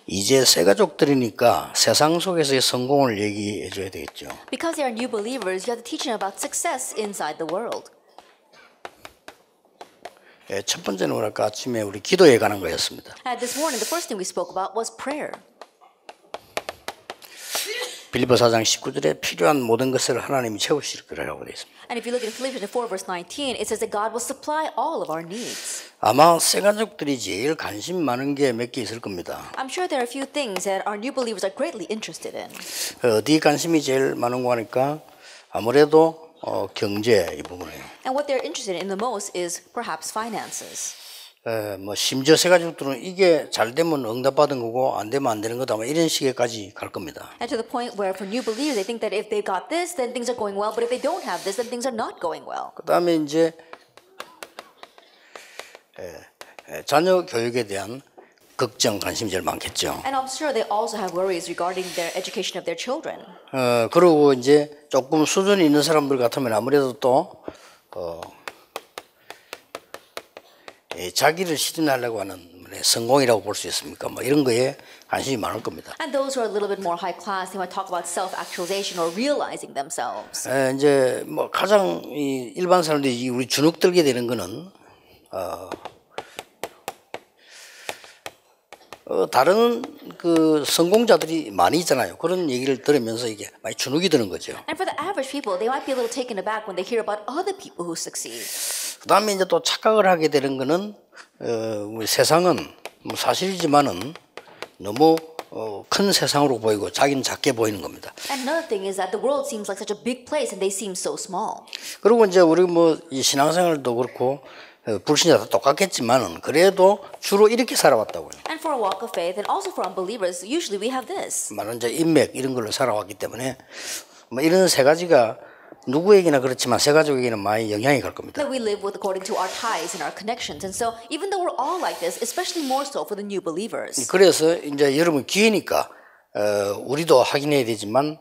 이제 새 가족들이니까 세상 속에서의 성공을 얘기해 줘야 되겠죠. Because they are new believers, you have to teach them about success inside the world. 예, 첫 번째는 뭐랄까 아침에 우리 기도에 관한 거였습니다. This morning, the first thing we spoke about was prayer. 빌립보 4장 19절에 필요한 모든 것을 하나님이 채우실 거라고 되어 있습니다. And if you look at Philippians 4 verse 19, it says that God will supply all of our needs. 아마 새 가족들이 제일 관심 많은 게 몇 개 있을 겁니다. I'm sure there are a few things that our new believers are greatly interested in. 어디 관심이 제일 많은 거 하니까 아무래도 경제 이 부분이에요. And what they're interested in the most is perhaps finances. 뭐 심지어 새 가족들은 이게 잘 되면 응답받은 거고 안 되면 안 되는 거다 뭐 이런 식에까지 갈 겁니다. And to the point where for new believers, they think that if they got this, then things are going well. But if they don't have this, then things are not going well. 그다음에 이제 자녀 교육에 대한 걱정, 관심이 제일 많겠죠. And I'm sure they also have worries regarding their education of their children. 그리고 이제 조금 수준이 있는 사람들 같으면 아무래도 또 자기를 실현하려고 하는 성공이라고 볼 수 있습니까? 뭐 이런 거에 관심이 많을 겁니다. And those who are a little bit more high class, they might talk about self-actualization or realizing themselves. 이제 뭐 가장 일반 사람들이 우리 주눅 들게 되는 거는 다른 그 성공자들이 많이 있잖아요. 그런 얘기를 들으면서 이게 많이 주눅이 드는 거죠. And for the average people, they might be a little taken aback when they hear about other people who succeed. 그다음에 이제 또 착각을 하게 되는 거는 우리 세상은 뭐 사실이지만은 너무 큰 세상으로 보이고 자기는 작게 보이는 겁니다. And another thing is that the world seems like such a big place and they seem so small. 그리고 이제 우리 뭐 이 신앙생활도 그렇고 불신자도 똑같겠지만은 그래도 주로 이렇게 살아왔다고요. And for a walk of faith and also for unbelievers, usually we have this. 많은 이제 인맥 이런 걸로 살아왔기 때문에 뭐 이런 세 가지가 누구에게나 그렇지만 새 가족에게는 많이 영향이 갈 겁니다. That we live with according to our ties and our connections. And so even though we're all like this, especially more so for the new believers. 그래서 이제 여러분 기회니까 우리도 확인해야 되지만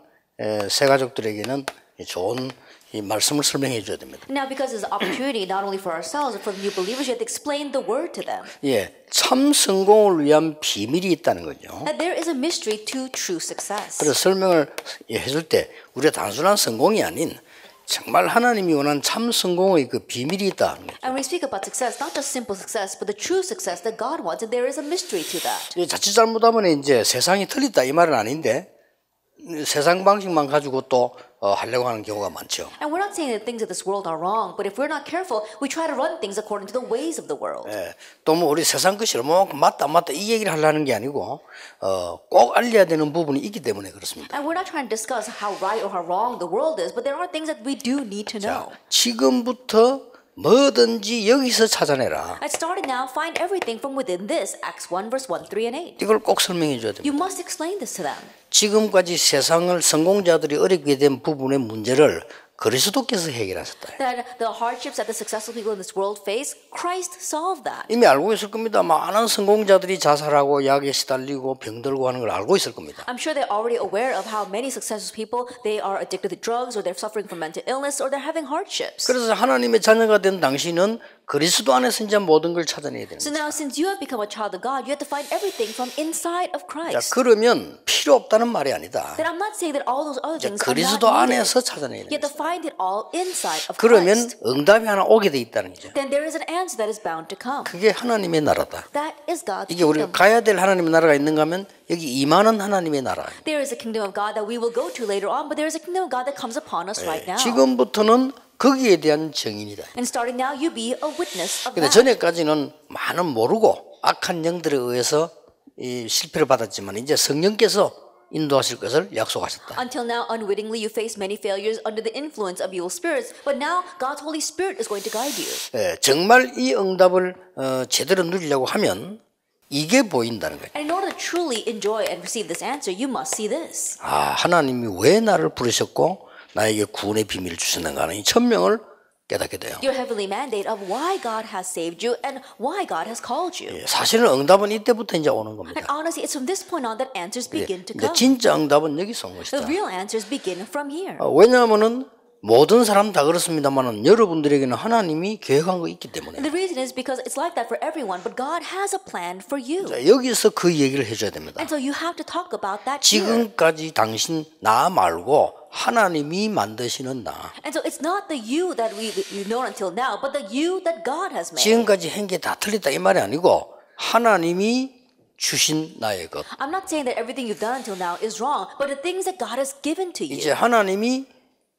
새 가족들에게는 좋은 이 말씀을 설명해 줘야 됩니다. Now because it's an opportunity not only for ourselves but for the new believers, you have to explain the word to them. 예, 참 성공을 위한 비밀이 있다는 거죠. That there is a mystery to true success. 그래서 설명을 해줄 때 우리가 단순한 성공이 아닌 정말 하나님이 원하는 참 성공의 그 비밀이 있다. And we speak about success, not just simple success, but the true success that God wants, and there is a mystery to that. 자칫 잘못하면 이제 세상이 틀리다 이 말은 아닌데 세상 방식만 가지고 또 하려고 하는 경우가 많죠. And we're not saying that things of this world are wrong, but if we're not careful, we try to run things according to the ways of the world. 예, 또 뭐 우리 세상 것이 얼마만큼 맞다 이 얘기를 하려는 게 아니고 꼭 알려야 되는 부분이 있기 때문에 그렇습니다. And we're not trying to discuss how right or how wrong the world is, but there are things that we do need to know. 지금부터 뭐든지 여기서 찾아내라. And starting now, find everything from within this, Acts 1 verse 1, 3, and 8. 이걸 꼭 설명해 줘야 됩니다. You must explain this to them. 지금까지 세상을 성공자들이 어렵게 된 부분의 문제를 그리스도께서 해결하셨다. That the hardships that the successful people in this world face, Christ solved that. 이미 알고 있을 겁니다. 많은 성공자들이 자살하고 약에 시달리고 병들고 하는 걸 알고 있을 겁니다. I'm sure they're already aware of how many successful people, they are addicted to drugs or they're suffering from mental illness or they're having hardships. 그래서 하나님의 자녀가 된 당신은 그리스도 안에서 이제 모든 걸 찾아내야 됩니다. So now since you have become a child of God, you have to find everything from inside of Christ. 그러면 필요 없다는 말이 아니다. Then I'm not saying that all those other things are 그리스도 not needed. 안에서 찾아내야 You have 됩니다. to find it all inside of 그러면 Christ. 응답이 하나 오게 돼 있다는 거죠. Then there is an answer that is bound to come. 그게 하나님의 나라다. That is God's 이게 우리가 kingdom. 가야 될 하나님의 나라가 있는가 하면 여기 임하는 하나님의 나라. There is a kingdom of God that we will go to later on, but there is a kingdom of God that comes upon us right now. 지금부터는 거기에 대한 증인이다. And starting now, you be a witness of 근데 that. 전에까지는 많은 모르고 악한 영들에 의해서 이 실패를 받았지만 이제 성령께서 인도하실 것을 약속하셨다. Until now, unwittingly, you face many failures under the influence of evil spirits, but now God's Holy Spirit is going to guide you. 정말 이 응답을 제대로 누리려고 하면 이게 보인다는 거예요. And in order to truly enjoy and receive this answer, you must see this. 하나님이 왜 나를 부르셨고 나에게 구원의 비밀을 주셨는가 하는 이 천명을 깨닫게 돼요. Your heavenly mandate of why God has saved you and why God has called you. 사실은 응답은 이때부터 이제 오는 겁니다. And honestly, it's from this point on that answers begin to 근데 come. 진짜 응답은 여기서 온 것이다. The real answers begin from here. 왜냐하면은 모든 사람 다 그렇습니다만은 여러분들에게는 하나님이 계획한 거 있기 때문에. And the reason is because it's like that for everyone, but God has a plan for you. 자, 여기서 그 얘기를 해줘야 됩니다. And so you have to talk about that here. 지금까지 당신 나 말고 하나님이 만드시는 나. And so it's not the you that we know until now, but the you that God has made. 지금까지 한 게 다 틀렸다 이 말이 아니고 하나님이 주신 나의 것. I'm not saying that everything you've done until now is wrong, but the things that God has given to you. 이제 하나님이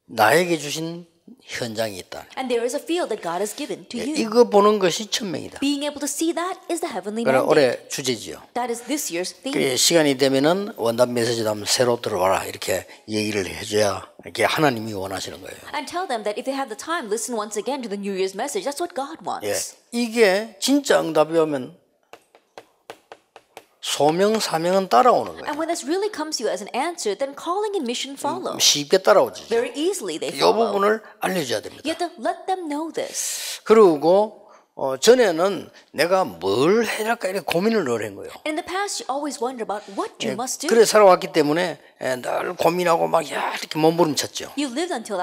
나에게 주신 현장이 있다. And there is a field that God has given to you. 이거 보는 것이 천명이다. Being able to see that is the heavenly 그래 mandate. 올해 주제지요. That is this year's theme. 그 시간이 되면은 원답 메시지도 한번 새로 들어와라 이렇게 얘기를 해줘야 이게 하나님이 원하시는 거예요. And tell them that if they have the time, listen once again to the New Year's message. That's what God wants. 예, 이게 진짜 응답이 오면 소명 사명은 따라오는 거예요. And when this really comes to you as an answer, then calling and mission follow. 쉽게 따라오지. Very easily they 이 follow. 부분을 알려줘야 됩니다. You have to let them know this. 그리고 전에는 내가 뭘 해야 할까 이렇게 고민을 늘 한 거예요. In the past, you always wonder about what you must do. 그래 살아왔기 때문에 늘 고민하고 막 이렇게 몸부림쳤죠. You lived until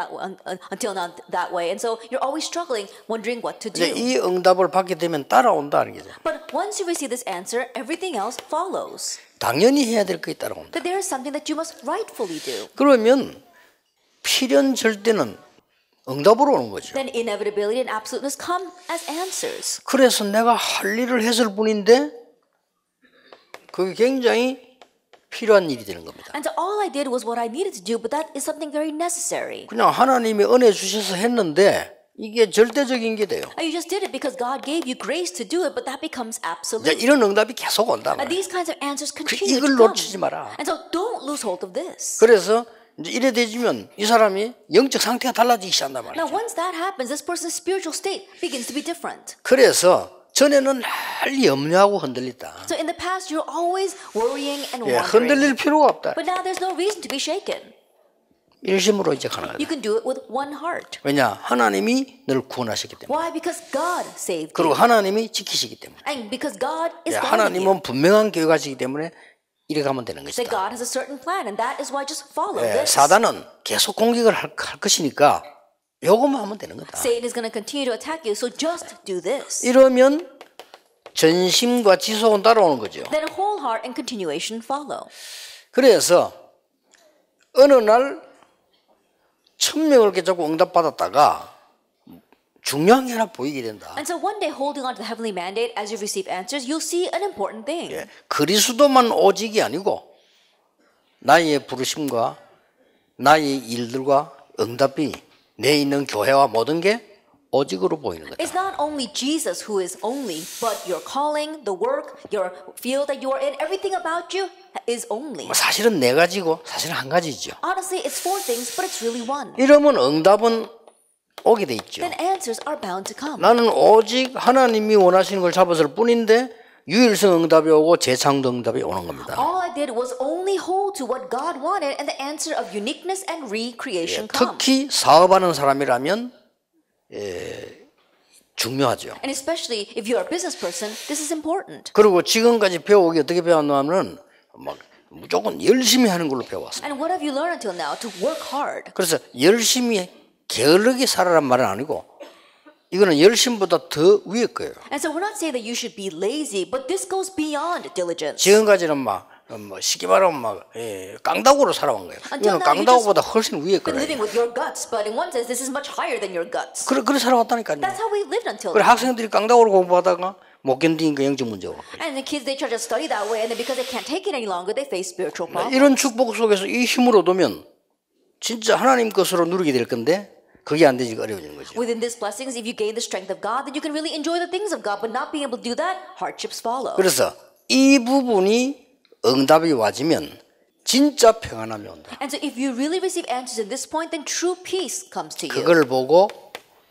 now that way, and so you're always struggling, wondering what to do. 이제 이 응답을 받게 되면 따라온다는 거죠. But once you receive this answer, everything else follows. 당연히 해야 될 것이 따라온다. That there is something that you must rightfully do. 그러면 필연절대는 응답으로 오는 거죠. Then inevitability and absoluteness come as answers. 그래서 내가 할 일을 했을 뿐인데 그게 굉장히 필요한 일이 되는 겁니다. And so all I did was what I needed to do, but that is something very necessary. 그냥 하나님이 은혜 주셔서 했는데 이게 절대적인 게 돼요. And you just did it because God gave you grace to do it, but that becomes 이제 absolute. 이런 응답이 계속 온다 And 말이에요. these kinds of answers continue 이걸 to come. 놓치지 마라. And so don't lose hold of this. 그래서 이제 이래 되지면 이 사람이 영적 상태가 달라지기 시작한단 Now, 말이죠. once that happens, this person's spiritual state begins to be different. 그래서 전에는 늘 염려하고 흔들렸다. So in the past, you're always worrying and 예, wondering. 흔들릴 필요가 없다. But now there's no reason to be shaken. 일심으로 이제 가는 You 거다. can do it with one heart. 왜냐? 하나님이 늘 구원하시기 때문에. Why? Because God saved 그리고 you. 하나님이 지키시기 때문에. And because God is 예, guiding you. 하나님은 분명한 계획하시기 때문에 이래 가면 되는 That 것이다. God has a certain plan, and that is why just follow 예, this. 사단은 계속 공격을 할 것이니까 요것만 하면 되는 거다. Satan is going to continue to attack you, so just do this. 이러면 전심과 지속은 따라오는 거죠. Then whole heart and continuation follow. 그래서 어느 날 1000명을 이렇게 자꾸 응답받았다가 중요한 게 하나 보이게 된다. And so one day, holding on to the heavenly mandate as you receive answers, you'll see an important thing. 예, 그리스도만 오직이 아니고 나의 부르심과 나의 일들과 응답이 내 있는 교회와 모든 게 오직으로 보이는 거다. It's not only Jesus who is only, but your calling, the work, your field that you are in, everything about you is only. 사실은 네 가지고 사실은 한 가지죠. Honestly, it's four things, but it's really one. 이러면 응답은 오게 돼 있죠. Then answers are bound to come. 나는 오직 하나님이 원하시는 걸 잡았을 뿐인데 유일성 응답이 오고 재창도 응답이 오는 겁니다. All I did was only hold to what God wanted, and the answer of uniqueness and recreation come. 특히 사업하는 사람이라면 중요하죠. And especially if you're a business person, this is important. 그리고 지금까지 배우기 어떻게 배웠냐면 막 무조건 열심히 하는 걸로 배웠어요. And what have you learned until now? To work hard. 그래서 열심히 게으르게 살아란 말은 아니고 이거는 열심보다 더 위에 거예요. And so we're not saying that you should be lazy, but this goes beyond diligence. 지금까지는 막 쉽게 말하면 막 깡다구로 살아온 거예요. 이거는 깡다구보다 훨씬 위에 Been 거예요. living with your guts, but in one sense, this is much higher than your guts. 그래 살아왔다니까요. That's how we lived until 그래 now. 학생들이 깡다구로 공부하다가 못 견디니까 영적 문제가 와요. And the kids, they try to study that way, and then because they can't take it any longer, they face spiritual problems. 이런 축복 속에서 이 힘을 얻으면 진짜 하나님 것으로 누리게 될 건데 그게 안 되지가 어려워지는 거죠. Within these blessings, if you gain the strength of God, then you can really enjoy the things of God, but not being able to do that, hardships follow. 그래서 이 부분이 응답이 와지면 진짜 평안함이 온다. And so if you really receive answers in this point, then true peace comes to you. 그걸 보고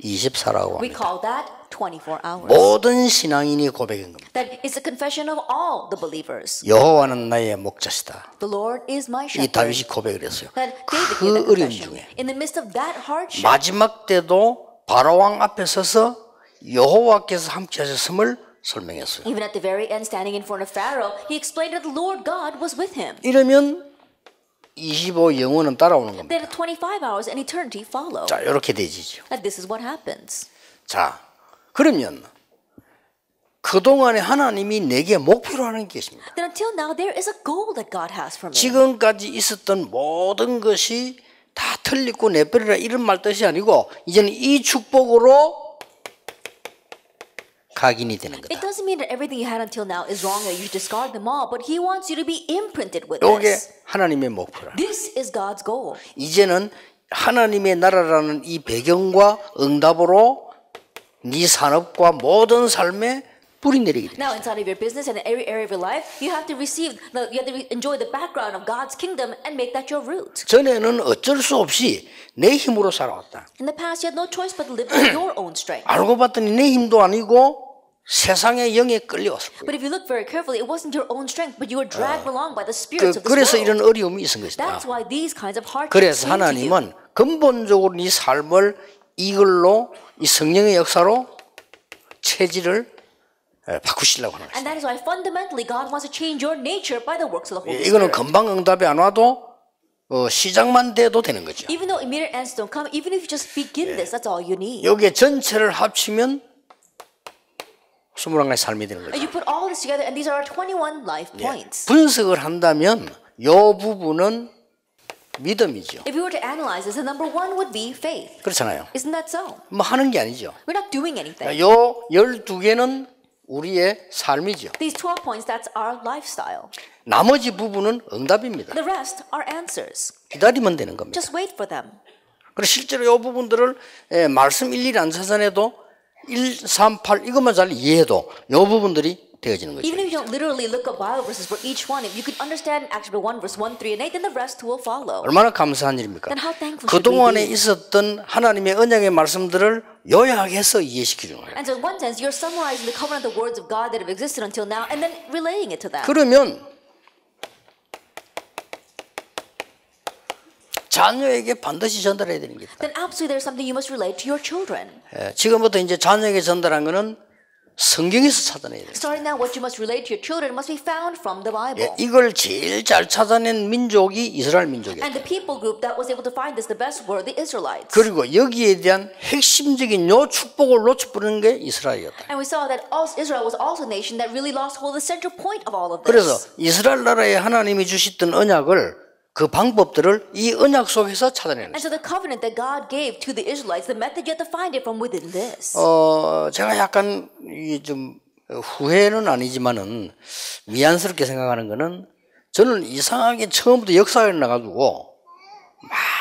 24라고 We 합니다. call that 24 hours. 모든 신앙인이 고백한 겁니다. That is a confession of all the believers. 여호와는 나의 목자시다. The Lord is my 이 shepherd. 다윗이 고백을 했어요. That David 그 gave that 어려움 confession. 중에 In the midst of that hardship, 마지막 때도 바로왕 앞에 서서 여호와께서 함께 하셨음을 설명했어요. even at the very end, standing in front of Pharaoh, he explained that the Lord God was with him. 이러면 25 영원은 따라오는 겁니다. then 25 hours and eternity follow. 자, 이렇게 되지죠. And this is what happens. 자, 그러면 그동안에 하나님이 내게 목표로 하는 게 있습니다. Then until now, there is a goal that God has for me. 지금까지 있었던 모든 것이 다 틀리고 내버리라 이런 말 뜻이 아니고 이제는 이 축복으로 각인이 되는 It 거다. doesn't mean that everything you had until now is wrong or you should discard them all, but He wants you to be imprinted with 이게 this. 하나님의 목표라. This is God's goal. 이제는 하나님의 나라라는 이 배경과 응답으로 네 산업과 모든 삶에 뿌리 내리게 돼. Now, inside of your business and in every area of your life, you have to enjoy the background of God's kingdom and make that your root. 전에는 어쩔 수 없이 내 힘으로 살아왔다. In the past, you had no choice but to live with your own strength. 알고 봤더니 내 힘도 아니고 세상의 영에 끌려왔을 거예요. But if you look very carefully, it wasn't your own strength, but you were dragged along by the spirits of this 그래서 world. 이런 어려움이 있은 것이다. That's why these kinds of hardships 그래서 came to you. 하나님은 근본적으로 네 삶을 이걸로 이 성령의 역사로 체질을 바꾸시려고 하는 And 것이다. that is why fundamentally God wants to change your nature by the works of the Holy 이거는 Spirit. 금방 응답이 안 와도 시작만 돼도 되는 거죠. Even though immediate answers don't come, even if you just begin this, that's all you need. 여기에 전체를 합치면 21가지 삶이 되는 And 거죠. you put all this together, and these are our 21 life points. 분석을 한다면 이 부분은 믿음이죠. If we were to analyze this, the number one would be faith. 그렇잖아요. Isn't that so? 뭐 하는 게 아니죠. We're not doing anything. 요 12개는 우리의 삶이죠. These 12 points, that's our lifestyle. 나머지 부분은 응답입니다. The rest are answers. 기다리면 되는 겁니다. Just wait for them. 그리고 실제로 이 부분들을 말씀 일일이 안 찾아내도 1, 3, 8 이것만 잘 이해해도 이 부분들이 되어지는 거죠. Even if you don't literally look up Bible verses for each one, if you could understand Acts 1 verse 1, 3, and 8, then the rest will follow. 얼마나 감사한 일입니까? Then how thankful should we 그동안에 be? 있었던 하나님의 언약의 말씀들을 요약해서 이해시키는 거예요. And so in one sense, you're summarizing the covenant, the words of God that have existed until now, and then relaying it to them. 그러면 자녀에게 반드시 전달해야 되는 게 있다. Then absolutely there's something you must relate to your children. 지금부터 이제 자녀에게 전달한 거는 성경에서 찾아내야 돼요. Starting now, what you must relate to your children must be found from the Bible. 이걸 제일 잘 찾아낸 민족이 이스라엘 민족이에요. And the people group that was able to find this the best were the Israelites. 그리고 여기에 대한 핵심적인 요 축복을 놓쳐버리는 게 이스라엘이었다. And we saw that Israel was also a nation that really lost hold of the central point of all of 그래서 this. 이스라엘 나라에 하나님이 주셨던 언약을 그 방법들을 이 언약 속에서 찾아내는 And 거예요. so the covenant that God gave to the Israelites, the method you have to find it from within this. 제가 약간 좀 후회는 아니지만은 미안스럽게 생각하는 거는 저는 이상하게 처음부터 역사에 나가지고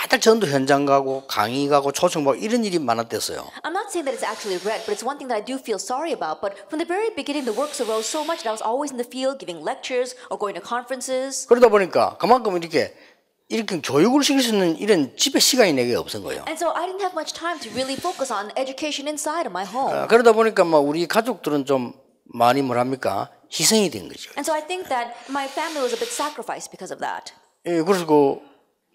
매달 전도 현장 가고 강의 가고 초청 받고 이런 일이 많았댔어요. I'm not saying that it's actually regret, but it's one thing that I do feel sorry about. But from the very beginning, the works arose so much that I was always in the field giving lectures or going to conferences. 그러다 보니까 그만큼 이렇게 교육을 시킬 수 있는 이런 집에 시간이 내게 없은 거예요. And so I didn't have much time to really focus on education inside of my home. 그러다 보니까 우리 가족들은 좀 많이 뭐랍니까 희생이 된 거죠. And so I think that my family was a bit sacrificed because of that. 그래서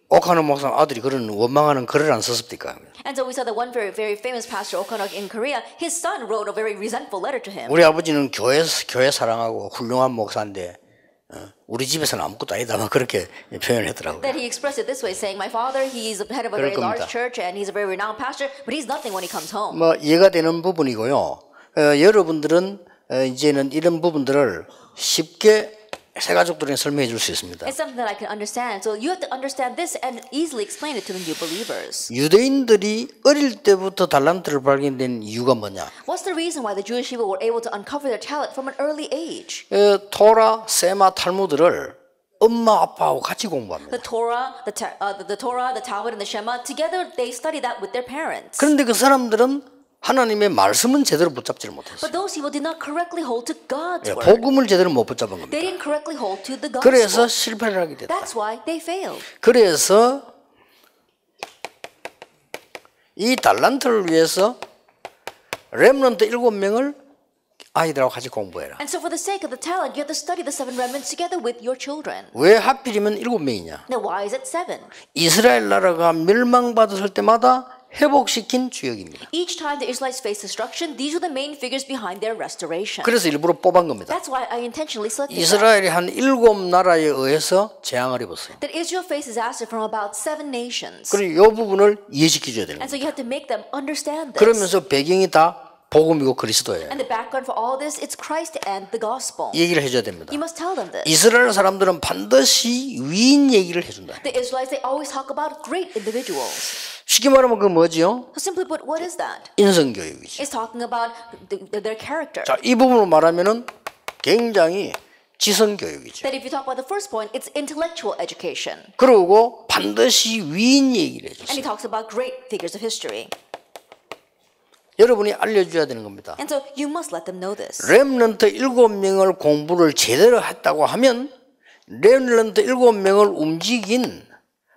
옥하는 목사 아들이 그런 원망하는 글을 안 썼습니까? And so we saw that one very, very famous pastor, Okonok in Korea, his son wrote a very resentful letter to him. 우리 아버지는 교회 사랑하고 훌륭한 목사인데 우리 집에서는 아무것도 아니다. 그렇게 표현했더라고요. That he expressed it this way, saying, "My father, he's the head of a 그럴 very large 겁니다. church and he's a very renowned pastor, but he's nothing when he comes home." 이해가 되는 부분이고요. 여러분들은 이제는 이런 부분들을 쉽게 새 가족들에게 설명해 줄 수 있습니다. It's something that I can understand. So you have to understand this and easily explain it to the new believers. 유대인들이 어릴 때부터 달란트를 발견된 이유가 뭐냐? What's the reason why the Jewish people were able to uncover their talent from an early age? 토라, 세마, 탈무드를 엄마 아빠하고 같이 공부합니다. The Torah, the Talmud, and the Shema, together they study that with their parents. 그런데 그 사람들은 하나님의 말씀은 제대로 붙잡지를 못했어요. But those people did not correctly hold to God's word. 복음을 제대로 못 붙잡은 겁니다. They didn't correctly hold to the 그래서 gospel. 실패를 하게 됐다. That's why they failed. 그래서 이 달란트를 위해서 렘넌트 7명을 아이들하고 같이 공부해라. And so for the sake of the talent, you have to study the 7 remnants together with your children. 왜 하필이면 7명이냐? Now why is it 7? 이스라엘 나라가 멸망받았을 때마다 회복시킨 주역입니다. Each time the Israelites faced destruction, these were the main figures behind their restoration. 그래서 일부러 뽑은 겁니다. That's why I intentionally selected them. 이스라엘이 한 7나라에 의해서 재앙을 입었어요. That Israel faced disaster from about 7 nations. 그리고 이 부분을 이해시켜줘야 되는 And 거예요. so you have to make them understand this. 그러면서 배경이 다 복음이고 그리스도예요. And the background for all this, it's Christ and the gospel. 얘기를 해줘야 됩니다. You must tell them this. 이스라엘 사람들은 반드시 위인 얘기를 해준다. The Israelites, they always talk about great individuals. 쉽게 말하면 그 뭐지요? So simply put, what is that? 인성교육이죠. It's talking about their character. 자, 이 부분으로 말하면은 굉장히 지성교육이죠. That if you talk about the first point, it's intellectual education. 그리고 반드시 위인 얘기를 And 해줬어요. he talks about great figures of history. 여러분이 알려줘야 되는 겁니다. And so you must let them know this. 렘넌트 7명을 공부를 제대로 했다고 하면 렘넌트 7명을 움직인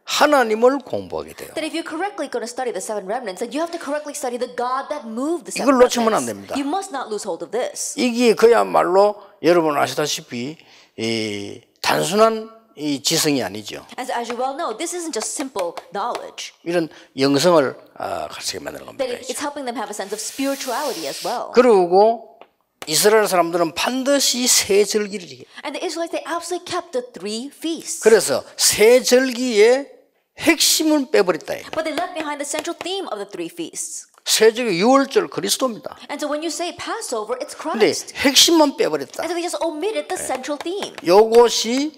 하나님을 공부하게 돼요. That if you're correctly going to study the 7 remnants, then you have to correctly study the God that moved the 7 이걸 놓치면 안 remnants. 됩니다. You must not lose hold of this. 이게 그야말로 여러분 아시다시피 이 단순한 이 지성이 아니죠. As you well know, this isn't just simple knowledge. 이런 영성을 갖추게 만드는 겁니다. That it's helping them have a sense of spirituality as well. 그리고 이스라엘 사람들은 반드시 세 절기를 지켜요. And the Israelites, they absolutely kept the 3 feasts. 그래서 세 절기의 핵심은 빼버렸다. But they left behind the central theme of the 3 feasts. 세 절기 유월절 그리스도입니다. And so when you say Passover, it's 근데 Christ. 핵심만 빼버렸다. And so they just omitted the central theme. 요것이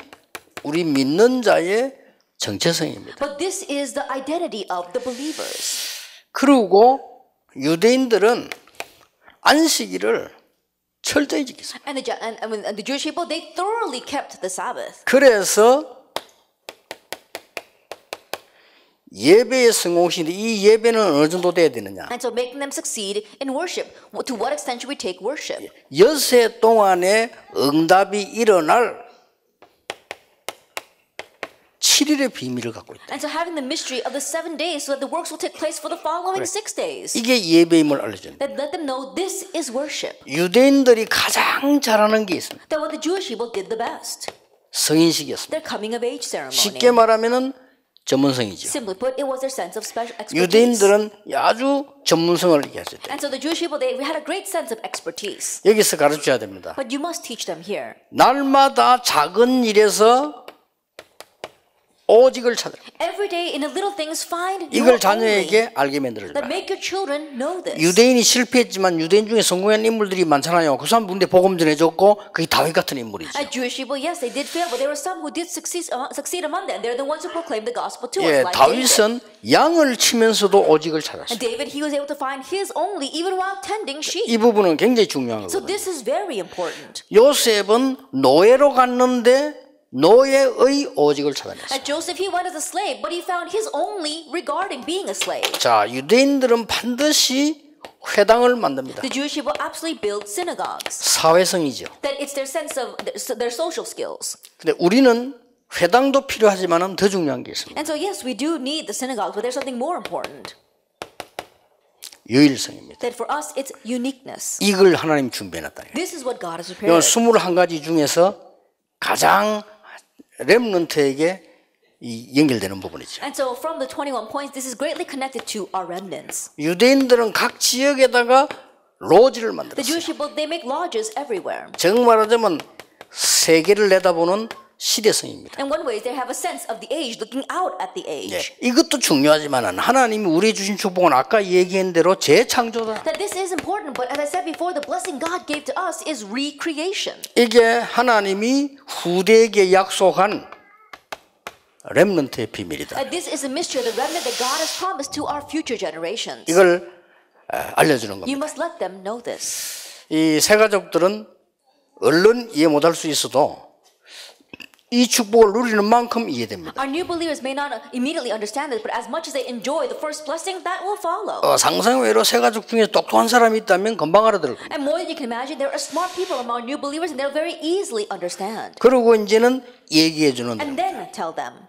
우리 믿는 자의 정체성입니다. But this is the identity of the believers. 그리고 유대인들은 안식일을 철저히 지켰습니다. And the Jewish people, they thoroughly kept the Sabbath. 그래서 예배의 성공시인데 이 예배는 어느 정도 돼야 되느냐? And so making them succeed in worship. To what extent should we take worship? 엿새 동안에 응답이 일어날 7일의 비밀을 갖고 있다. And so having the mystery of the 7 days so that the works will take place for the following 6 days. 이게 예배임을 알려줍니다. That let them know this is worship. 유대인들이 가장 잘하는 게 있습니다. That what the Jewish people did the best. 성인식이었습니다. Their coming of age ceremony. 쉽게 말하면은 전문성이죠. Simply put, it was their sense of special expertise. 유대인들은 아주 전문성을 얘기했을 때 And so the Jewish people, they had a great sense of expertise. 여기서 가르쳐야 됩니다. But you must teach them here. 날마다 작은 일에서 오직을 찾으라. Every day in the little things find your 이걸 only. 자녀에게 알게 만들어라. That make your children know this. 유대인이 실패했지만 유대인 중에 성공한 인물들이 많잖아요. 그 사람들인데 복음 전해줬고 그게 다윗 같은 인물이죠. Jewish people, yes, they did fail, but there were some who did succeed among them. They're the ones who proclaimed the gospel to 예, us, like David. 다윗은 양을 치면서도 오직을 찾았어요. And David, he was able to find his only even while tending sheep. 이 부분은 굉장히 중요한 So 거거든요. this is very important. 요셉은 노예로 갔는데 노예의 오직을 찾아냈어요. At Joseph, he went as a slave, but he found his only regarding being a slave. 자, 유대인들은 반드시 회당을 만듭니다. The Jewish people absolutely build synagogues. 사회성이죠. That it's their sense of their social skills. 근데 우리는 회당도 필요하지만은 더 중요한 게 있습니다. And so yes, we do need the synagogues, but there's something more important. 유일성입니다. That for us, it's uniqueness. 이걸 하나님 준비해놨다. This is what God has 이건 prepared. 21가지 중에서 가장 렘넌트에게 연결되는 부분이죠. And so from the 21 points, this is greatly connected to our remnants. 유대인들은 각 지역에다가 로지를 The 만들었어요. Jewish people, they make lodges everywhere. 정말 말하자면 세계를 내다보는 시대성입니다. And one way is they have a sense of the age, looking out at the age. 이것도 중요하지만 하나님이 우리에 주신 축복은 아까 얘기한 대로 재창조다. That this is important, but as I said before, the blessing God gave to us is recreation. 이게 하나님이 후대에게 약속한 렘넌트의 비밀이다. That this is a mystery of the remnant that God has promised to our future generations. 이걸 알려주는 겁니다. You must let them know this. 이 새 가족들은 얼른 이해 못할 수 있어도 이 축복을 누리는 만큼 이해됩니다. Our new believers may not immediately understand this, but as much as they enjoy the first blessing, that will follow. 상상외로 새 가족 중에 똑똑한 사람이 있다면 금방 알아들을 겁니다. And more than you can imagine, there are smart people among new believers, and they'll very easily understand. 그리고 이제는 얘기해 주는 And then tell them.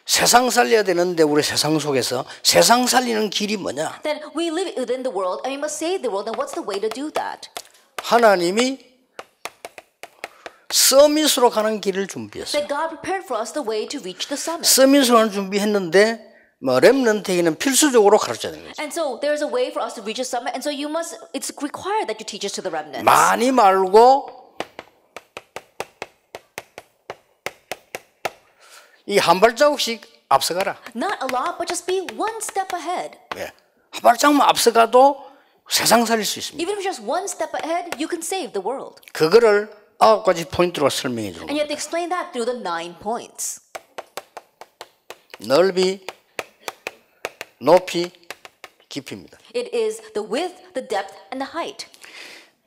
세상 살려야 되는데 우리 세상 속에서 세상 살리는 길이 뭐냐? Then we live within the world, and we must save the world. And what's the way to do that? 하나님이 서밋으로 가는 길을 준비했어요. That God prepared for us the way to reach the summit. 서밋으로 가는 준비했는데 뭐 렘넌트에게는 필수적으로 가르쳐야 되는 거죠. And so there's a way for us to reach a summit, and so it's required that you teach us to the remnants. 많이 말고 이 한 발자국씩 앞서가라. Not a lot, but just be one step ahead. 예. 한 발자국만 앞서가도 세상 살릴 수 있습니다. Even if you're just one step ahead, you can save the world. 그거를 9가지 포인트로 설명해 주는 And you 거예요. have to explain that through the 9 points. 넓이, 높이, 깊이입니다. It is the width, the depth, and the height.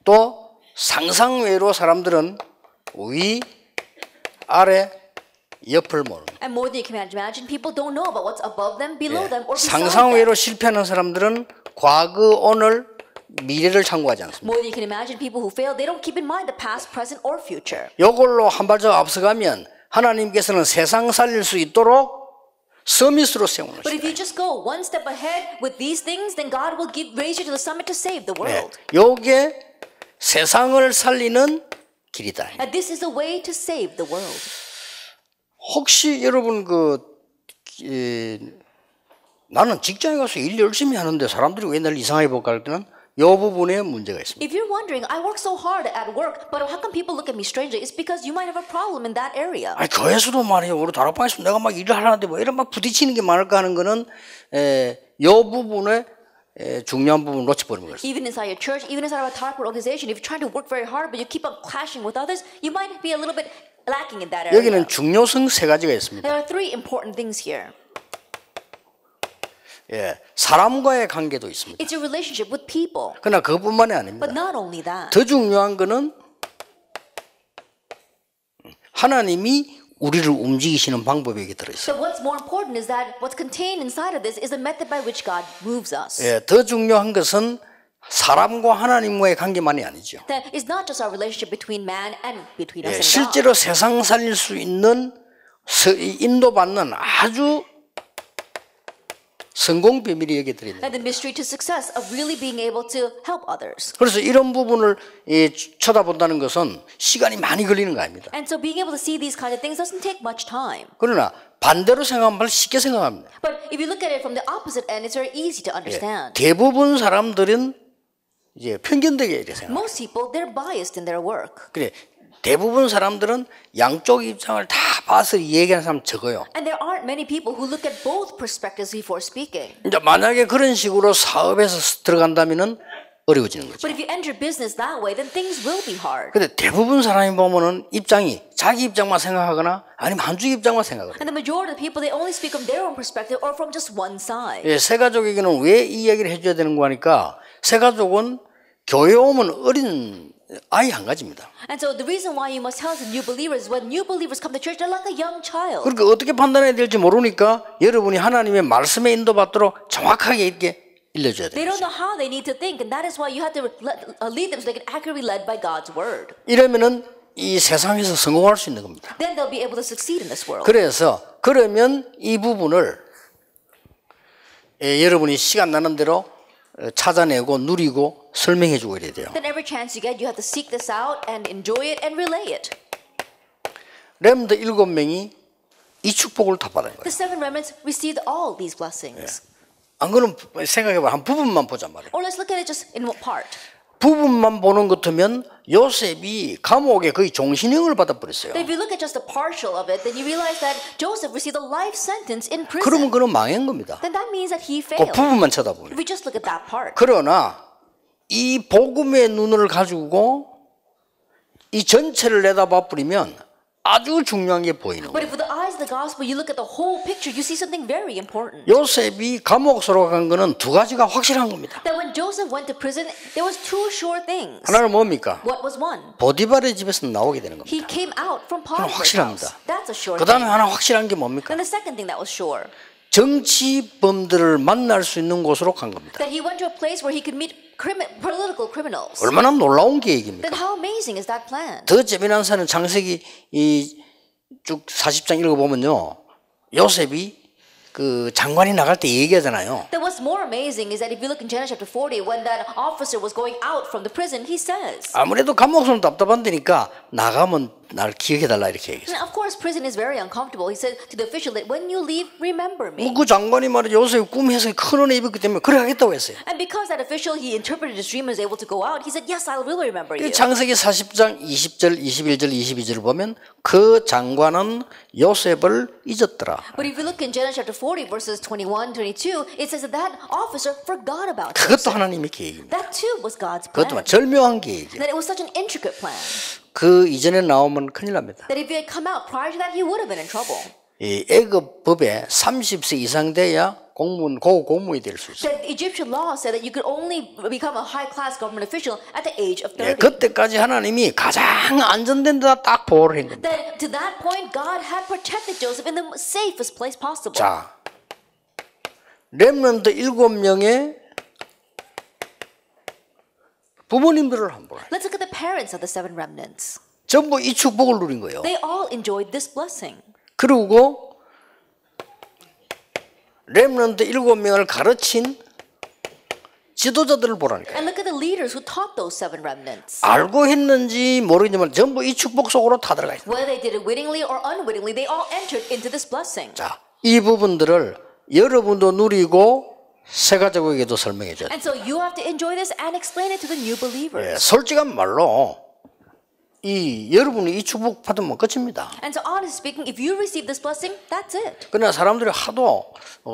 또 상상 외로 사람들은 위, 아래, 옆을 모르는 거예요. And more than you can imagine, people don't know about what's above them, below them, or beside 상상 them. 외로 실패하는 사람들은 과거, 오늘, 미래를 참고하지 않습니다. More than you can imagine, people who fail, they don't keep in mind the past, present, or future. 이걸로 한 발자국 앞서가면 하나님께서는 세상 살릴 수 있도록 서밋으로 세우는 But if 것이다. you just go one step ahead with these things, then God will raise you to the summit to save the world. 이게 세상을 살리는 길이다. And this is the way to save the world. 혹시 여러분 나는 직장에 가서 일 열심히 하는데 사람들이 왜 날 이상하게 볼까 할 때는 이 부분에 문제가 있습니다. If you're wondering, I work so hard at work, but how come people look at me strangely? It's because you might have a problem in that area. 아니 교회에서도 말이에요. 우리 다락방에서 내가 막 일을 하는데 뭐 이런 막 부딪히는 게 많을까 하는 거는 이 부분에 중요한 부분 놓쳐버리는 거예요. Even inside your church, even inside our target organization, if you're trying to work very hard, but you keep on clashing with others, you might be a little bit lacking in that area. 여기는 중요성 세 가지가 있습니다. There are 3 important things here. 예, 사람과의 관계도 있습니다. It's your relationship with people. 그러나 그뿐만이 아닙니다. But not only that. 더 중요한 거는 하나님이 우리를 움직이시는 방법이 여기 들어있어요. So what's more important is that what's contained inside of this is the method by which God moves us. 예, 더 중요한 것은 사람과 하나님과의 관계만이 아니죠. That is not just our relationship between man and between 예, us and God. 실제로 세상 살릴 수 있는 인도받는 아주 성공 비밀이 여기 들어있는 And the mystery to success of really being able to help others. 그래서 이런 부분을 쳐다본다는 것은 시간이 많이 걸리는 거 아닙니다. And so being able to see these kind of things doesn't take much time. 그러나 반대로 생각하면 쉽게 생각합니다. But if you look at it from the opposite end, it's very easy to understand. 대부분 사람들은 이제 편견되게 이렇게 생각해요. Most people, they're biased in their work. 그래 대부분 사람들은 양쪽 입장을 다 봐서 얘기하는 사람 적어요. And there aren't many people who look at both perspectives before speaking. 이제 만약에 그런 식으로 사업에서 들어간다면은 어려워지는 거죠. But if you enter business that way, then things will be hard. 근데 대부분 사람이 보면은 입장이 자기 입장만 생각하거나 아니면 한쪽 입장만 생각을 해요. And the majority of the people, they only speak from their own perspective or from just one side. 예, 새 가족에게는 왜 이 얘기를 해줘야 되는 거 하니까 새 가족은 교회 오면 어린 아이 한 가지입니다. And so the reason why you must tell the new believers, when new believers come to church, they're like a young child. 그러니까 어떻게 판단해야 될지 모르니까 여러분이 하나님의 말씀에 인도받도록 정확하게 이렇게 일러줘야 They 돼요. don't know how they need to think, and that is why you have to lead them so they can accurately be led by God's word. 이러면은 이 세상에서 성공할 수 있는 겁니다. Then they'll be able to succeed in this world. 그래서 그러면 이 부분을 여러분이 시간 나는 대로 찾아내고 누리고 설명해주고 이래야 돼요. Then every chance you get, you have to seek this out and enjoy it and relay it. 렘드 7명이 이 축복을 다 받은 거예요. The 7 remnants received all these blessings. 안 그러면 생각해봐 한 부분만 보자 말이에요. Or let's look at it just in what part. 부분만 보는 것 같으면 요셉이 감옥에 거의 종신형을 받아버렸어요. But if you look at just a partial of it, then you realize that Joseph received a life sentence in prison. 그러면 그건 망한 겁니다. Then that means that he 그 failed. 부분만 If 쳐다보면. we just look at that part. 그러나 이 복음의 눈을 가지고 이 전체를 내다봐 버리면 아주 중요한 게 보이는 But 거예요. if with the eyes of the gospel you look at the whole picture, you see something very important. 요셉이 감옥으로 간 거는 두 가지가 확실한 겁니다. That when Joseph went to prison, there was 2 sure things. 하나는 뭡니까? What was one? 보디발의 집에서 나오게 되는 겁니다. He came out from 그건 Potiphar's 확실합니다. house. That's a sure 그 다음에 thing. 하나 확실한 게 뭡니까? Then the second thing that was sure, 정치범들을 만날 수 있는 곳으로 간 겁니다. that he went to a place where he could meet political criminals. 얼마나 놀라운 계획입니까? Then how amazing is that plan? 더 재미난 사는 창세기 이 쭉 40장 읽어보면요, 요셉이 그 장관이 나갈 때 얘기하잖아요. Then what's more amazing is that if you look in Genesis chapter 40, when that officer was going out from the prison, he says, 아무래도 감옥은 답답한데니까 나가면 날 기억해달라 이렇게 얘기했어요. Of course, prison is very uncomfortable. He said to the official that when you leave, remember me. 그 장관이 말이죠. 요셉이 꿈 해석이 큰 은혜 입었기 때문에 그래 하겠다고 했어요. And because that official, he interpreted his dream and was able to go out, he said, yes, I will remember you. 창세기 40장 20절, 21절, 22절을 보면 그 장관은 요셉을 잊었더라. But if you look in Genesis chapter 40, verses 21, 22, it says that that officer forgot about 그것도 Joseph. 하나님의 계획입니다. That too was God's plan. 그것도 절묘한 계획이에요. That it was such an intricate plan. 그 이전에 나오면 큰일 납니다. That if he had come out prior to that, he would have been in trouble. 이 애굽법에 30세 이상 돼야 공무원, 고공무원이 될 수 있어요. The Egyptian law said that you could only become a high-class government official at the age of 30. 그때까지 하나님이 가장 안전된 데다 딱 보호를 한 겁니다. That to that point, God had protected Joseph in the safest place possible. 자, 렘넌트 7명의 부모님들을 한번 보라. Let's look at the parents of the 7 remnants. 전부 이 축복을 누린 거예요. They all enjoyed this blessing. 그리고 렘넌트 7명을 가르친 지도자들을 보라니까요. And look at the leaders who taught those 7 remnants. 알고 했는지 모르겠지만 전부 이 축복 속으로 다 들어가 있어요. Whether they did it wittingly or unwittingly, they all entered into this blessing. 자, 이 부분들을 여러분도 누리고 새 가족에게도 설명해 줘야 돼요. And so you have to enjoy this and explain it to the new believers. 솔직한 말로 여러분이 이 축복 받으면 끝입니다. And so honestly speaking, if you receive this blessing, that's it. 그러나 사람들이 하도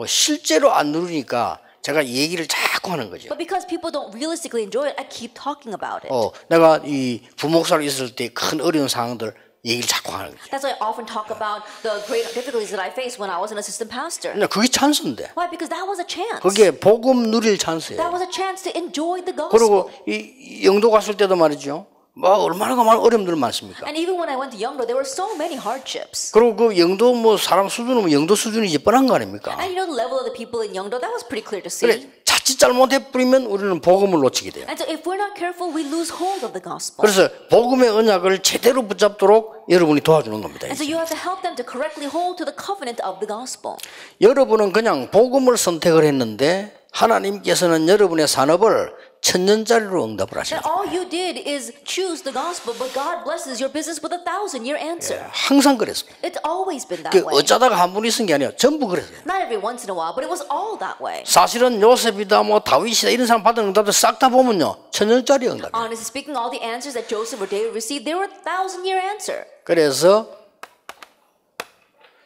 실제로 안 누리니까 제가 이 얘기를 자꾸 하는 거죠. But because people don't realistically enjoy it, I keep talking about it. 내가 이 부목사로 있을 때 큰 어려운 상황들 얘기를 자꾸 하는 거죠. That's why I often talk about the great difficulties that I faced when I was an assistant pastor. 근데 그게 찬스인데. Why? Because that was a chance. 그게 복음 누릴 찬스예요. That was a chance to enjoy the gospel. 그리고 이 영도 갔을 때도 말이죠. 얼마나 많은 어려움들 많습니까? And even when I went to Yeongdo, there were so many hardships. 그리고 그 영도 사람 수준은 영도 수준이지 뻔한 거 아닙니까? And you know the level of the people in Yeongdo, that was pretty clear to see. 그래 자칫 잘못해 버리면 우리는 복음을 놓치게 돼요. And so if we're not careful, we lose hold of the gospel. 그래서 복음의 언약을 제대로 붙잡도록 여러분이 도와주는 겁니다. And so you have to help them to correctly hold to the covenant of the gospel. 여러분은 그냥 복음을 선택을 했는데 하나님께서는 여러분의 산업을 1000년짜리로 응답을 하십니다. That all you did is choose the gospel, but God blesses your business with 1,000-year answer. 항상 그랬습니다. It's always been that 그 way. 어쩌다가 한 분이 쓴 게 아니에요. 전부 그랬어요. Not every once in a while, but it was all that way. 사실은 요셉이다 다윗이다 이런 사람 받은 응답들 싹 다 보면요 1000년짜리 응답이에요. Honestly speaking, all the answers that Joseph or David received, they were 1,000-year answer. 그래서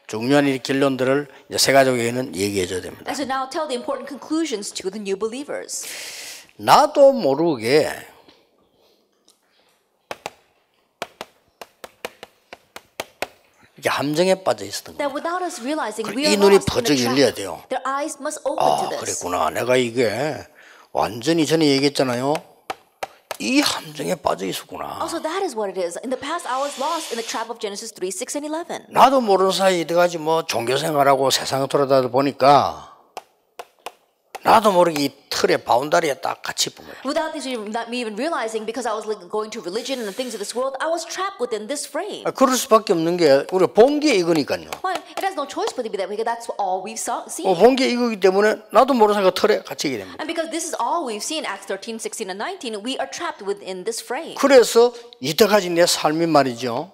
중요한 이 결론들을 이제 새 가족에게는 얘기해 줘야 됩니다. And so now tell the important conclusions to the new believers. 나도 모르게 이게 함정에 빠져 있었던 That 거예요. without us realizing, we 이 are 눈이 lost in 번쩍 the 열려야 trap. 돼요. Their eyes must open to this. 그랬구나. 내가 이게 완전히 전에 얘기했잖아요. 이 함정에 빠져 있었구나. Also, that is what it is. In the past, I was lost in the trap of Genesis 3, 6, and 11. 나도 모르는 사이에 이때까지 종교 생활하고 세상을 돌아다니다 보니까 나도 모르게 이 틀에 바운다리에 딱 갇히 본 거예요. Without this, not me even realizing, because I was going to religion and the things of this world, I was trapped within this frame. 그럴 수밖에 없는 게 우리가 본 게 이거니까요. Well, it has no choice but to be that way, because that's all we've seen. 본 게 이거기 때문에 나도 모르는 사이에 틀에 갇히게 됩니다. And because this is all we've seen, Acts 13, 16, and 19, we are trapped within this frame. 그래서 이때까지 내 삶이 말이죠.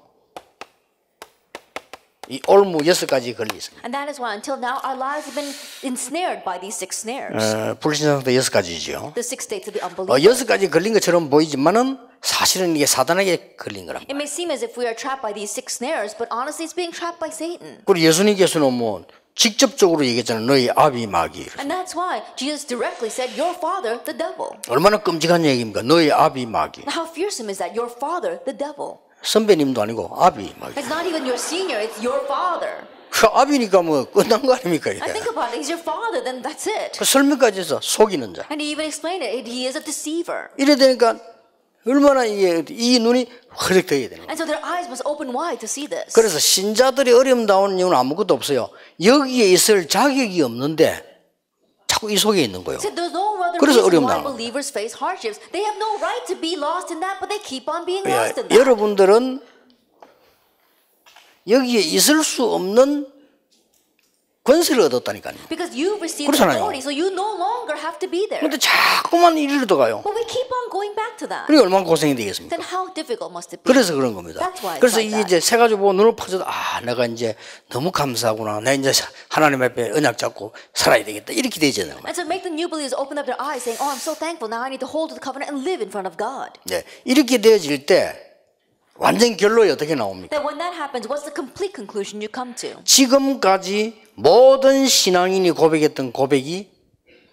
이 올무 6가지 걸려 있습니다. And that is why until now our lives have been ensnared by these 6 snares. 불신앙도 6가지죠. The 6 states of the unbeliever. 6가지 걸린 것처럼 보이지만은 사실은 이게 사단에게 걸린 거랍니다. It may seem as if we are trapped by these 6 snares, but honestly it's being trapped by Satan. 그리고 예수님께서는 직접적으로 얘기했잖아요. 너희 아비 마귀. And that's why Jesus directly said, your father, the devil. 얼마나 끔찍한 얘기입니까? 너희 아비 마귀. How fearsome is that? Your father, the devil. 선배님도 아니고 아비 마귀. It's not even your senior, it's your father. 아비니까 끝난 거 아닙니까? I think about it, he's your father, then that's it. 설명까지 해서 속이는 자. And he even explained it, he is a deceiver. 이래 되니까 얼마나 이 눈이 흐릿해야 되는 거예요. And so their eyes must open wide to see this. 그래서 신자들이 어려움 나오는 이유는 아무것도 없어요. 여기에 있을 자격이 없는데 자꾸 이 속에 있는 거예요. So there's no other 그래서 reason 어려움 why 나오는 거예요. believers face hardships. They have no right to be lost in that, but they keep on being lost in that. 여러분들은 여기에 있을 수 없는 권세를 얻었다니까요. Because you received 그렇잖아요. authority, so you no longer have to be there. 근데 자꾸만 이리로 가요. But we keep on going back to that. 그게 얼마나 고생이 되겠습니까? Then how difficult must it be? 그래서 그런 겁니다. That's why it's 그래서 like 이게 that. 이제 세 가지 보고 눈을 파져도 내가 이제 너무 감사하구나. 내가 이제 하나님 앞에 언약 잡고 살아야 되겠다. 이렇게 되잖아요. And so make the new believers open up their eyes saying, oh, I'm so thankful. Now I need to hold to the covenant and live in front of God. 네, 이렇게 되어질 때 완전 결론이 어떻게 나옵니까? Then when that happens, what's the complete conclusion you come to? 지금까지 모든 신앙인이 고백했던 고백이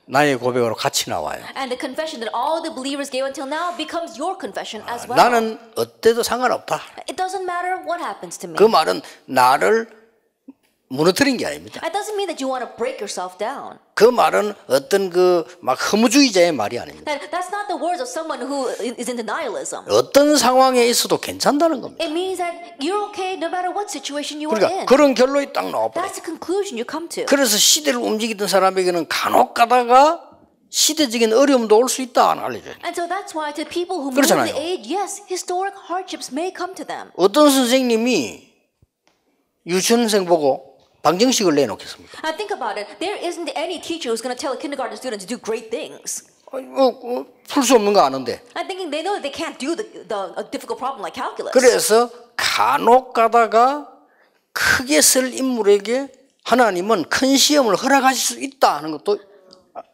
나의 고백으로 같이 나와요. And the confession that all the believers gave until now becomes your confession as well. 나는 어때도 상관없다. It doesn't matter what happens to me. 그 말은 나를 무너뜨린 게 아닙니다. It doesn't mean that you want to break yourself down. 그 말은 어떤 그 막 허무주의자의 말이 아닙니다. That's not the words of someone who is in denialism. 어떤 상황에 있어도 괜찮다는 겁니다. It means that you're okay no matter what situation you are 그러니까 in. 그런 결론이 딱 나와버려요. That's the conclusion you come to. 그래서 시대를 움직이던 사람에게는 간혹 가다가 시대적인 어려움도 올 수 있다 알려줘요. And so that's why to people who move 그렇잖아요. the age, yes, historic hardships may come to them. 어떤 선생님이 유치원생 보고 방정식을 내놓겠습니까? Now think about it. There isn't any teacher who's going to tell a kindergarten student to do great things. 풀 수 없는 거 아는데. I'm thinking they know that they can't do a difficult problem like calculus. 그래서 간혹 가다가 크게 쓸 인물에게 하나님은 큰 시험을 허락하실 수 있다 하는 것도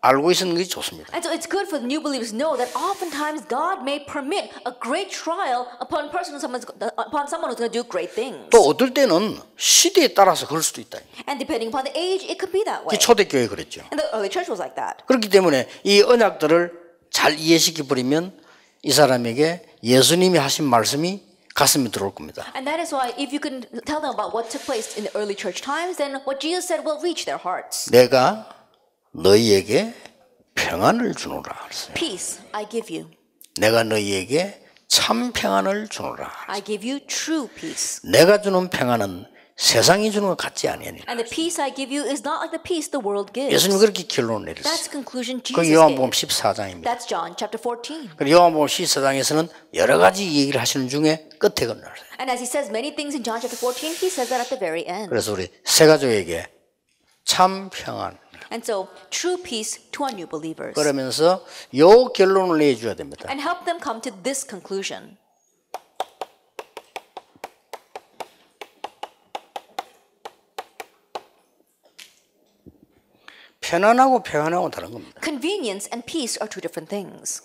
알고 있는 게 좋습니다. And so it's good for the new believers to know that oftentimes God may permit a great trial upon someone who's going to do great things. 또 어떨 때는 시대에 따라서 그럴 수도 있다. And depending upon the age, it could be that way. 초대교회 그랬죠. And the early church was like that. 그렇기 때문에 이 언약들을 잘 이해시켜 버리면 이 사람에게 예수님이 하신 말씀이 가슴에 들어올 겁니다. And that is why if you can tell them about what took place in the early church times, then what Jesus said will reach their hearts. 내가 너희에게 평안을 주노라. Peace I give you. 내가 너희에게 참 평안을 주노라. I give you true peace. 내가 주는 평안은 세상이 주는 것 같지 아니하니라. And the peace I give you is not like the peace the world gives. 예수님이 그렇게 결론을 That's 내렸어요. the conclusion 그 Jesus 요한복음 gave. 14장입니다. That's John chapter 14. 그 요한복음 14장에서는 여러 가지 얘기를 하시는 중에 끝에 건너요. And as he says many things in John chapter 14, he says that at the very end. 그래서 우리 세 가족에게 참 평안. And so, true peace to our new believers. 그러면서 요 결론을 내줘야 됩니다. And help them come to this conclusion. 편안하고 평안하고 다른 겁니다. Convenience and peace are two different things.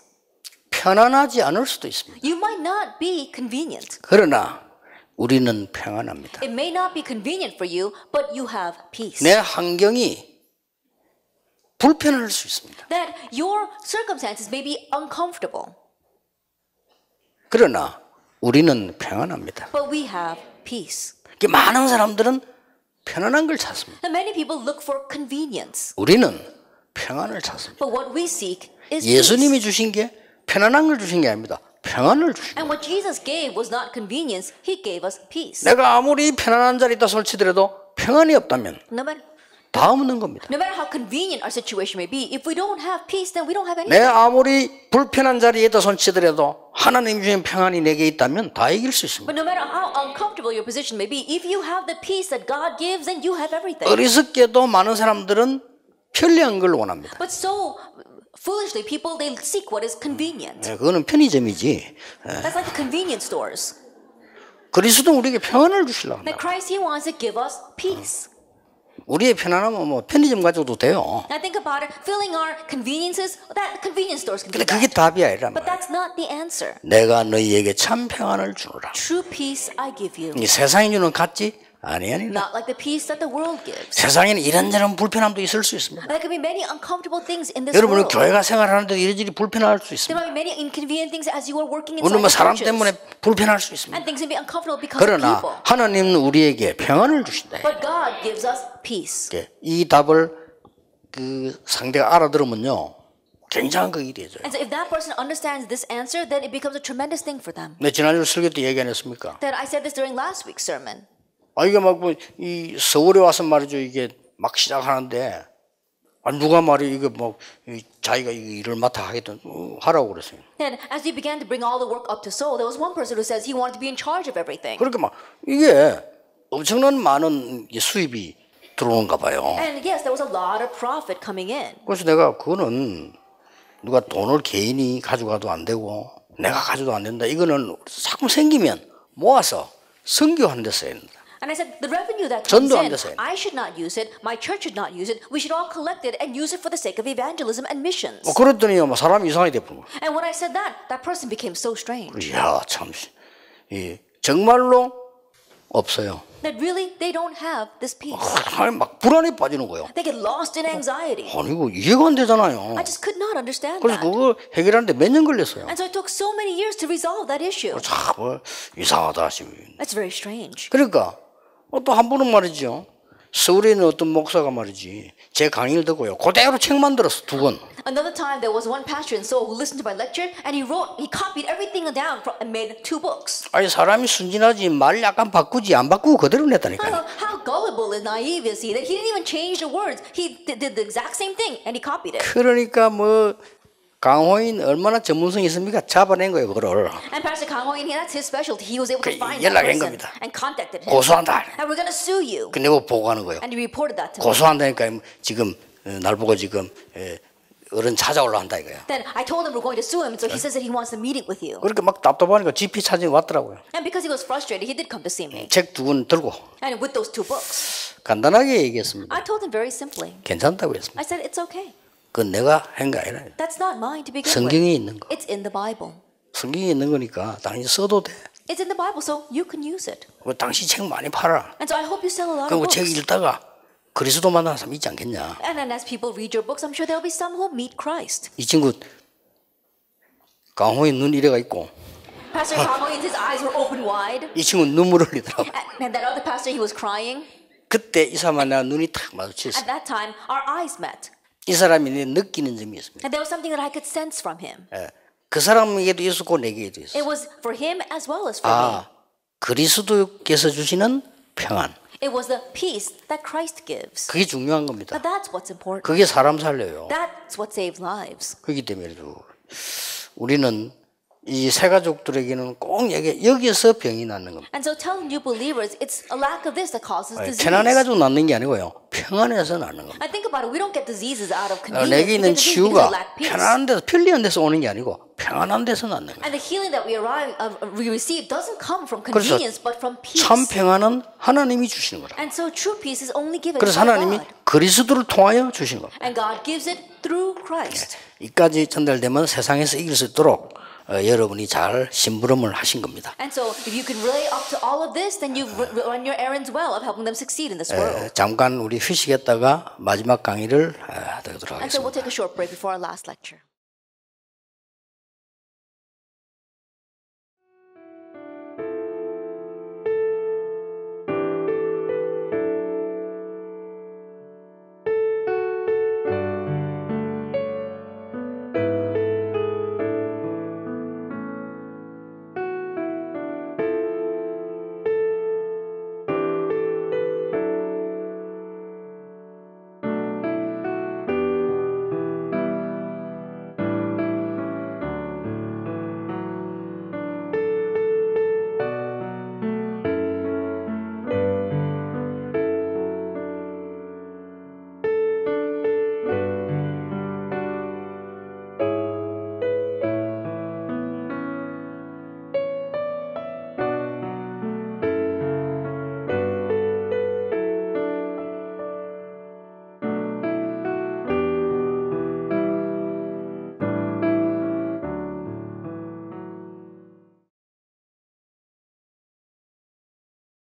편안하지 않을 수도 있습니다. You might not be convenient. 그러나 우리는 평안합니다. It may not be convenient for you, but you have peace. 내 환경이 불편할 수 있습니다. That your circumstances may be uncomfortable, 그러나 우리는 평안합니다. but we have peace. 많은 사람들은 편안한 걸 찾습니다. And many people look for convenience, 우리는 평안을 찾습니다. but what we seek is 예수님이 peace. 주신 게 편안한 걸 주신 게 아닙니다. 평안을 주신 거예요. And what Jesus gave was not convenience, he gave us peace. 내가 아무리 편안한 자리에 있다 손치더라도 평안이 없다면 다 없는 겁니다. No matter how convenient our situation may be, if we don't have peace, then we don't have anything. 내가 아무리 불편한 자리에 있다 손치더라도 하나님 주신 평안이 내게 있다면 다 이길 수 있습니다. But no matter how uncomfortable your position may be, if you have the peace that God gives, then you have everything. 어리석게도 많은 사람들은 편리한 걸 원합니다. But so foolishly, people, they seek what is convenient. 그거는 편의점이지. That's like the convenience stores. 그리스도는 우리에게 평안을 주시려고 That 합니다. Christ, He wants to give us peace. 우리의 편안함은 뭐 편의점 가져도 돼요. Now think about it. Filling our conveniences, that convenience stores can do 근데 그게 that. 답이 아니란 But 말이에요. that's not the answer. 내가 너희에게 참 평안을 주노라. True peace I give you. 이 세상이 주는 같지 아니하니라. Not like the peace that the world gives. 세상에는 이런저런 불편함도 있을 수 있습니다. There can be many uncomfortable things in this 여러분은 world. 교회가 생활하는데 이리저리 불편할 수 There 있습니다. might be many inconvenient things as you are working 물론 inside 뭐 the 사람 churches. 때문에 불편할 수 있습니다. And things can be uncomfortable because of 그러나 people. 하나님은 우리에게 평안을 주신다. But God gives us peace. 이 답을 그 상대가 알아들으면요 굉장한 그 일이 되죠. And so if that person understands this answer, then it becomes a tremendous thing for them. 네, 지난주 설교 때 얘기 안 했습니까? That I said this during last week's sermon. 이게 막 이 서울에 와서 말이죠 이게 막 시작하는데 누가 말이 이게 뭐 자기가 이 일을 맡아 하겠다 하라고 그랬어요. And as we began to bring all the work up to Seoul, there was one person who says he wanted to be in charge of everything. 그렇게 막 이게 엄청난 많은 수입이 들어오는가 봐요. And yes, there was a lot of profit coming in. 그래서 내가 그거는 누가 돈을 개인이 가져가도 안 되고 내가 가져도 안 된다. 이거는 자꾸 생기면 모아서 선교하는 데 써야 된다. And I said, the revenue that comes 전도하는 in, 데 써야 된다. I should not use it, my church should not use it, we should all collect it and use it for the sake of evangelism and missions. 그랬더니 사람이 이상하게 돼버린 거야. And when I said that person became so strange. 이야 참, 정말로 없어요. That really, they don't have this peace. 아니, 막 불안에 빠지는 거예요. They get lost in anxiety. 아니 이거 이해가 안 되잖아요. I just could not understand 그래서 that. 그거 해결하는데 몇 년 걸렸어요. And so it took so many years to resolve that issue. 참 이상하다 싶어요. That's very strange. 그러니까 또 한 분은 말이죠. 서울에 있는 어떤 목사가 말이지 제 강의를 듣고요. 그대로 책 만들었어 2권. Another time, there was one pastor in Seoul who listened to my lecture, and he copied everything down and made 2 books. 아니 사람이 순진하지 말 약간 바꾸지 안 바꾸고 그대로 냈다니까요. How gullible and naive is he that he didn't even change the words. He did the exact same thing, and he copied it. 그러니까 강호인 얼마나 전문성이 있습니까? 잡아낸 거예요 그거를. And Pastor Kang Ho-in, that's his specialty. He was able to find that 연락한 person 겁니다. and contacted him. 고소한다. And we're going to sue you. 근데 그거 보고하는 거예요. And he reported that to me. 고소한다니까 지금 날 보고 지금 어른 찾아올라 한다 이거야. Then I told him we're going to sue him, so he says that he wants a meeting with you. 그렇게 막 답답하니까 GP 찾으러 왔더라고요. And because he was frustrated, he did come to see me. 책 2권 들고 And with those 2 books, 간단하게 얘기했습니다. I told him very simply. 괜찮다고 했습니다. I said, it's okay. 그건 내가 한 거 아니라 That's not mine to begin 성경에 with. 있는 거. It's in the Bible. 성경에 있는 거니까 당신 써도 돼. It's in the Bible, so you can use it. 당신 책 많이 팔아. And so I hope you sell a lot of 그리고 books. 책 읽다가 그리스도 만나는 사람 있지 않겠냐. And then as people read your books, I'm sure there'll be some who meet Christ. 이 친구 강호의 눈 이래가 있고 Pastor Kang Ho-in, his eyes were open wide. 이 친구 눈물 흘리더라고. And that other pastor, he was crying. 그때 이 사람과 내가 눈이 탁 마주쳤어. At that time, our eyes met. 이 사람이 내 느끼는 점이 있습니다. And there was something that I could sense from him. 그 사람에게도 있었고 내게도 있었어. It was for him as well as for me. 그리스도께서 주시는 평안. It was the peace that Christ gives. 그게 중요한 겁니다. But that's what's important. 그게 사람 살려요. That's what saves lives. 그렇기 때문에 우리는 이 새 가족들에게는 꼭 여기서 병이 낫는 겁니다. And so tell new believers, it's a lack of this that causes disease. 편안해가지고 낫는 게 아니고요. 평안해서 낫는 겁니다. I think about it, we don't get diseases out of convenience. 내게 있는 We get disease because 치유가 we lack peace. 편안한 데서 편리한 데서 오는 게 아니고 평안한 데서 낫는 거예요. And the healing that we receive doesn't come from 그래서 convenience, but from peace. 참 평안은 하나님이 주시는 거라. And so true peace is only given 그래서 by 하나님이 God. 그리스도를 통하여 주시는 겁니다. And God gives it through Christ. 이까지 전달되면 세상에서 이길 수 있도록 여러분이 잘 심부름을 하신 겁니다. And so if you can relate up to all of this, then you've run your errands well of helping them succeed in this world. 잠깐 우리 휴식했다가 마지막 강의를 하도록 And so 하겠습니다. we'll take a short break before our last lecture.